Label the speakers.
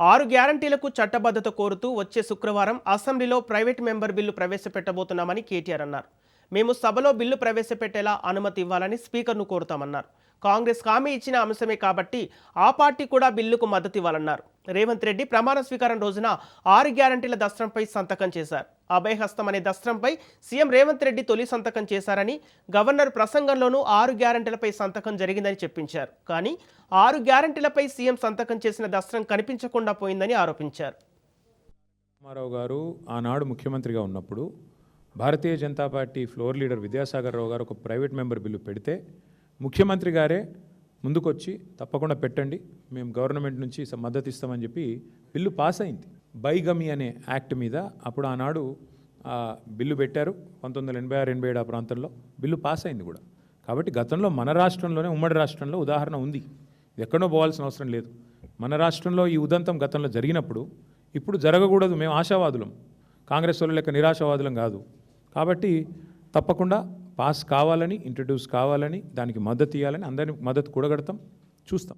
Speaker 1: 6 గ్యారంటీలకు చట్టబద్ధత కోరుతూ వచ్చే శుక్రవారం అసెంబ్లీలో ప్రైవేట్ మెంబర్ బిల్లు ప్రవేశపెట్టబోతున్నామని కేటీఆర్ అన్నారు. మేము సభలో బిల్లు ప్రవేశపెట్టేలా అనుమతి ఇవ్వాలని స్పీకర్ను కోరుతామన్నారు. కాంగ్రెస్ హామీ ఇచ్చిన అంశమే కాబట్టి ఆ పార్టీ కూడా బిల్లుకు మద్దతు ఇవ్వాలన్నారు. రేవంత్ రెడ్డి ప్రమాణ స్వీకారం రోజున 6 గ్యారంటీల దస్త్రంపై సంతకం చేశారు. అభయహస్తం అనే దస్త్రంపై సీఎం రేవంత్ రెడ్డి తొలి సంతకం చేశారని, గవర్నర్ ప్రసంగంలోనూ 6 గ్యారంటీలపై సంతకం జరిగిందని చెప్పించారు. కానీ 6 గ్యారంటీలపై సీఎం సంతకం చేసిన దస్త్రం కనిపించకుండా పోయిందని ఆరోపించారు.
Speaker 2: రామారావు గారు ఆనాడు ముఖ్యమంత్రిగా ఉన్నప్పుడు Bharatiya Janata party floor leader Vidyasagar Rao గారు ఒక ప్రైవేట్ మెంబర్ బిల్లు పెడితే ముఖ్యమంత్రి గారే ముందుకొచ్చి తప్పకుండా పెట్టండి, మేము గవర్నమెంట్ నుంచి మద్దతు ఇస్తామని చెప్పి బిల్లు పాస్ అయింది. బైగమి అనే యాక్ట్ మీద అప్పుడు ఆనాడు బిల్లు పెట్టారు. 1986-87 ఆ ప్రాంతంలో బిల్లు పాస్ అయింది కూడా. కాబట్టి గతంలో మన రాష్ట్రంలోనే, ఉమ్మడి రాష్ట్రంలో ఉదాహరణ ఉంది. ఎక్కడో పోవాల్సిన అవసరం లేదు. మన రాష్ట్రంలో ఈ ఉదంతం గతంలో జరిగినప్పుడు ఇప్పుడు జరగకూడదు. మేము ఆశావాదులం, కాంగ్రెస్ వాళ్ళు లెక్క నిరాశావాదులం కాదు. కాబట్టి తప్పకుండా పాస్ కావాలని, ఇంట్రడ్యూస్ కావాలని, దానికి మద్దతు ఇవ్వాలని, అందరినీ మద్దతు కూడగడతాం, చూస్తాం.